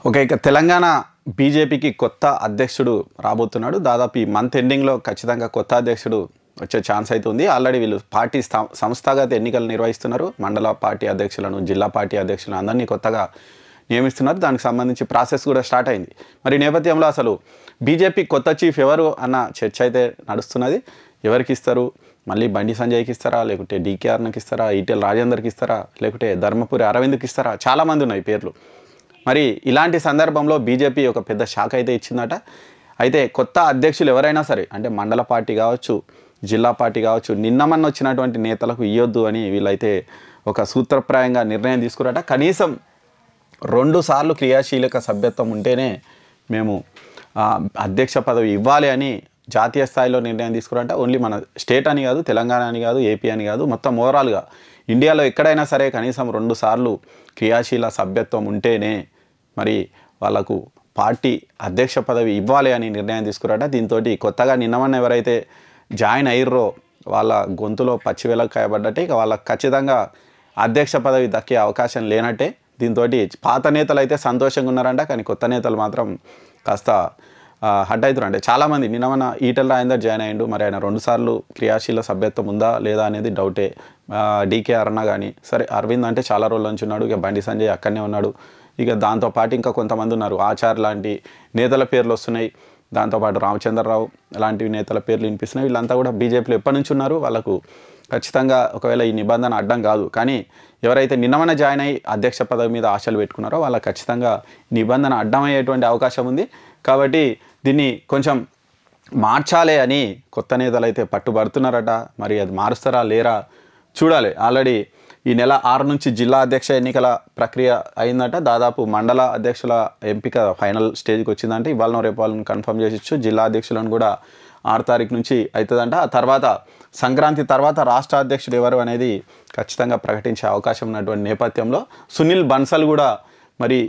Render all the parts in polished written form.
Okay. ఇక తెలంగాణ బీజేపీకి కొత్త అధ్యక్షుడు రాబోతున్నాడు. దాదాపు ఈ మంత్ ఎండింగ్‌లో ఖచ్చితంగా కొత్త అధ్యక్షుడు వచ్చే ఛాన్స్ అయితే ఉంది. ఆల్రెడీ వీళ్ళు పార్టీ సంస్థాగత ఎన్నికలు నిర్వహిస్తున్నారు. మండల పార్టీ అధ్యక్షులను, జిల్లా పార్టీ అధ్యక్షులను అందరినీ కొత్తగా నియమిస్తున్నారు. దానికి సంబంధించి ప్రాసెస్ కూడా స్టార్ట్ అయింది. మరి నేపథ్యంలో అసలు బీజేపీ కొత్త చీఫ్ ఎవరు అన్న చర్చ అయితే నడుస్తున్నది. ఎవరికి ఇస్తారు? మళ్ళీ బండి సంజయ్కి ఇస్తారా? లేకుంటే డీకే అరుణకి ఇస్తారా? ఈటెల రాజేందర్కి ఇస్తారా? లేకుంటే ధర్మపురి అరవింద్కి ఇస్తారా? చాలామంది ఉన్నాయి పేర్లు. మరి ఇలాంటి సందర్భంలో బీజేపీ ఒక పెద్ద షాక్ అయితే ఇచ్చిందట. అయితే కొత్త అధ్యక్షులు ఎవరైనా సరే, అంటే మండల పార్టీ కావచ్చు, జిల్లా పార్టీ కావచ్చు, నిన్నమన్న వచ్చినటువంటి నేతలకు ఇవ్వొద్దు అని వీళ్ళైతే ఒక సూత్రప్రాయంగా నిర్ణయం తీసుకురాట. కనీసం 2 సార్లు క్రియాశీలక సభ్యత్వం ఉంటేనే మేము అధ్యక్ష పదవి ఇవ్వాలి అని జాతీయ స్థాయిలో నిర్ణయం తీసుకురాట. ఓన్లీ మన స్టేట్ అని కాదు, తెలంగాణ అని కాదు, ఏపీ అని కాదు, మొత్తం ఓవరాల్గా ఇండియాలో ఎక్కడైనా సరే కనీసం 2 సార్లు క్రియాశీల సభ్యత్వం ఉంటేనే మరి వాళ్ళకు పార్టీ అధ్యక్ష పదవి ఇవ్వాలి అని నిర్ణయం తీసుకురాట. దీంతో కొత్తగా నిన్నమన్న ఎవరైతే జాయిన్ అయ్యారో వాళ్ళ గొంతులో పచ్చివెలకు కాయబడ్డట్టే. ఇక వాళ్ళకి ఖచ్చితంగా అధ్యక్ష పదవి దక్కే అవకాశం లేనట్టే. దీంతో పాత నేతలు అయితే సంతోషంగా ఉన్నారంట, కానీ కొత్త నేతలు మాత్రం కాస్త హట్ అవుతారు. అంటే చాలామంది నిన్నమన్న ఈటెల రాజేందర్ జాయిన్ అయ్యిండు, మరి ఆయన 2 సార్లు క్రియాశీల సభ్యత్వం ఉందా లేదా అనేది డౌటే. డీకే అరుణ కానీ సరే, అరవింద్ అంటే చాలా రోజుల నుంచి ఉన్నాడు. ఇక బండి సంజయ్ అక్కడనే ఉన్నాడు. ఇక దాంతోపాటు ఇంకా కొంతమంది ఉన్నారు. ఆచార్ లాంటి నేతల పేర్లు వస్తున్నాయి. దాంతోపాటు రామచంద్రరావు లాంటి నేతల పేర్లు వినిపిస్తున్నాయి. వీళ్ళంతా కూడా బీజేపీలో ఎప్పటి నుంచి ఉన్నారు. వాళ్ళకు ఖచ్చితంగా ఒకవేళ ఈ నిబంధన అడ్డం కాదు, కానీ ఎవరైతే నిన్నమన్న జాయిన్ అయ్యి అధ్యక్ష పదవి మీద ఆశలు పెట్టుకున్నారో వాళ్ళకి ఖచ్చితంగా నిబంధన అడ్డమయ్యేటువంటి అవకాశం ఉంది. కాబట్టి దీన్ని కొంచెం మార్చాలి అని కొత్త నేతలు అయితే పట్టుబడుతున్నారట. మరి అది మారుస్తారా లేరా చూడాలి. ఆల్రెడీ ఈ నెల 6 నుంచి జిల్లా అధ్యక్ష ఎన్నికల ప్రక్రియ అయిందట. దాదాపు మండల అధ్యక్షుల ఎంపిక ఫైనల్ స్టేజ్కి వచ్చిందంటే ఇవాళ రేపు వాళ్ళని కన్ఫర్మ్ చేసిచ్చు. జిల్లా అధ్యక్షులను కూడా 6 తారీఖు నుంచి అవుతుందంట. ఆ తర్వాత సంక్రాంతి తర్వాత రాష్ట్ర అధ్యక్షుడు ఎవరు అనేది ఖచ్చితంగా ప్రకటించే అవకాశం ఉన్నటువంటి నేపథ్యంలో సునీల్ బన్సల్ కూడా మరి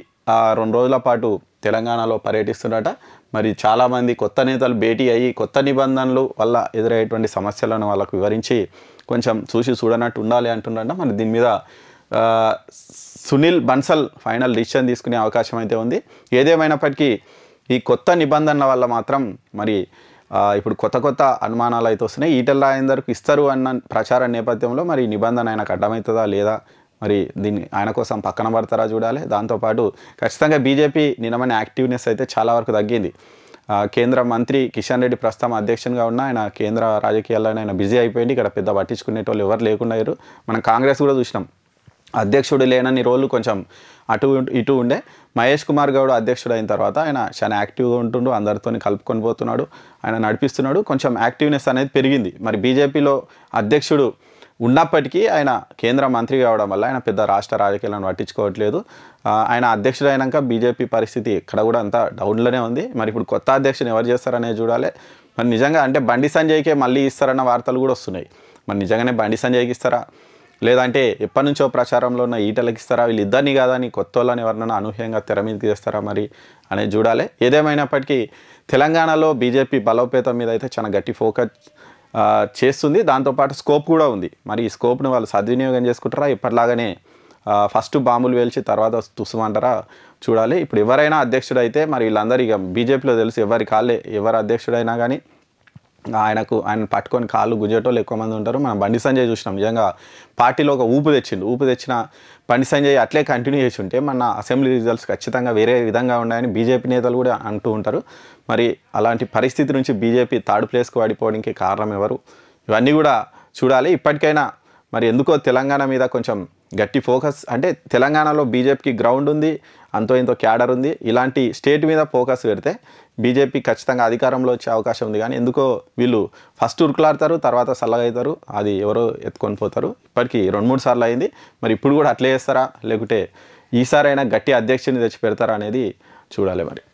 2 రోజుల పాటు తెలంగాణలో పర్యటిస్తున్నట. మరి చాలామంది కొత్త నేతలు భేటీ అయ్యి కొత్త నిబంధనలు వల్ల ఎదురయ్యేటువంటి సమస్యలను వాళ్ళకు వివరించి కొంచెం చూసి చూడనట్టు ఉండాలి అంటున్నారంట. మరి దీని మీద సునీల్ బన్సల్ ఫైనల్ డిసిషన్ తీసుకునే అవకాశం అయితే ఉంది. ఏదేమైనప్పటికీ ఈ కొత్త నిబంధనల వల్ల మాత్రం మరి ఇప్పుడు కొత్త అనుమానాలు అయితే వస్తున్నాయి. ఈటెల రాజేందర్కు ఇస్తారు అన్న ప్రచార నేపథ్యంలో మరి నిబంధన ఆయనకు అడ్డమవుతుందా లేదా, మరి దీన్ని ఆయన కోసం పక్కన పడతారా చూడాలి. దాంతోపాటు ఖచ్చితంగా బీజేపీ నిన్నమన్న యాక్టివ్నెస్ అయితే చాలా వరకు తగ్గింది. కేంద్ర మంత్రి కిషన్ రెడ్డి ప్రస్తుతం అధ్యక్షునిగా ఉన్న ఆయన కేంద్ర రాజకీయాల్లో ఆయన బిజీ అయిపోయింది. ఇక్కడ పెద్ద పట్టించుకునేటోళ్ళు ఎవరు లేకుండా అయ్యారు. మనం కాంగ్రెస్ కూడా చూసినాం, అధ్యక్షుడు లేనన్ని రోజులు కొంచెం అటు ఇటు ఉండే. మహేష్ కుమార్ గౌడ్ అధ్యక్షుడు అయిన తర్వాత ఆయన చాలా యాక్టివ్గా ఉంటుండు, అందరితో కలుపుకొని పోతున్నాడు, ఆయన నడిపిస్తున్నాడు. కొంచెం యాక్టివ్నెస్ అనేది పెరిగింది. మరి బీజేపీలో అధ్యక్షుడు ఉన్నప్పటికీ ఆయన కేంద్ర మంత్రి కావడం వల్ల ఆయన పెద్ద రాష్ట్ర రాజకీయాలను పట్టించుకోవట్లేదు. ఆయన అధ్యక్షుడు అయినాక బీజేపీ పరిస్థితి ఇక్కడ కూడా అంతా డౌన్లోనే ఉంది. మరి ఇప్పుడు కొత్త అధ్యక్షుని ఎవరు చేస్తారనేది చూడాలి. మరి నిజంగా అంటే బండి సంజయ్కే మళ్ళీ ఇస్తారన్న వార్తలు కూడా వస్తున్నాయి. మరి నిజంగానే బండి సంజయ్కి ఇస్తారా, లేదంటే ఎప్పటి నుంచో ప్రచారంలో ఉన్న ఈటెలకి ఇస్తారా, వీళ్ళిద్దరిని కాదని కొత్త వాళ్ళని ఎవరినైనా అనూహ్యంగా తెర మీదకి చేస్తారా మరి అనేది చూడాలి. ఏదేమైనప్పటికీ తెలంగాణలో బీజేపీ బలోపేతం మీద అయితే చాలా గట్టి ఫోకస్ చేస్తుంది. దాంతోపాటు స్కోప్ కూడా ఉంది. మరి ఈ స్కోప్ను వాళ్ళు సద్వినియోగం చేసుకుంటారా, ఇప్పటిలాగానే ఫస్ట్ బాంబులు వేల్చి తర్వాత తుస్సుమంటారా చూడాలి. ఇప్పుడు ఎవరైనా అధ్యక్షుడు అయితే మరి వీళ్ళందరూ ఇక బీజేపీలో తెలుసు, ఎవరి కాళ్ళే ఎవరు అధ్యక్షుడైనా కానీ ఆయన పట్టుకొని కాళ్ళు గుజ్జేటోళ్ళు ఎక్కువ మంది ఉంటారు. మనం బండి సంజయ్ చూసినాం, నిజంగా పార్టీలో ఒక ఊపు తెచ్చిన బండి సంజయ్ అట్లే కంటిన్యూ చేసి ఉంటే మన అసెంబ్లీ రిజల్ట్స్ ఖచ్చితంగా వేరే విధంగా ఉన్నాయని బీజేపీ నేతలు కూడా అంటూ ఉంటారు. మరి అలాంటి పరిస్థితి నుంచి బీజేపీ 3rd ప్లేస్కి పడిపోవడానికి కారణం ఎవరు, ఇవన్నీ కూడా చూడాలి. ఇప్పటికైనా మరి ఎందుకో తెలంగాణ మీద కొంచెం గట్టి ఫోకస్, అంటే తెలంగాణలో బీజేపీకి గ్రౌండ్ ఉంది, అంతో ఇంతో క్యాడర్ ఉంది. ఇలాంటి స్టేట్ మీద ఫోకస్ పెడితే బీజేపీ ఖచ్చితంగా అధికారంలో వచ్చే అవకాశం ఉంది. కానీ ఎందుకో వీళ్ళు ఫస్ట్ ఉరుకులాడతారు, తర్వాత సల్లగా అవుతారు, అది ఎవరో ఎత్తుకొని పోతారు. ఇప్పటికీ 2-3 సార్లు అయింది. మరి ఇప్పుడు కూడా అట్లే చేస్తారా, లేకుంటే ఈసారైనా గట్టి అధ్యక్షుని తెచ్చి పెడతారా అనేది చూడాలి మరి.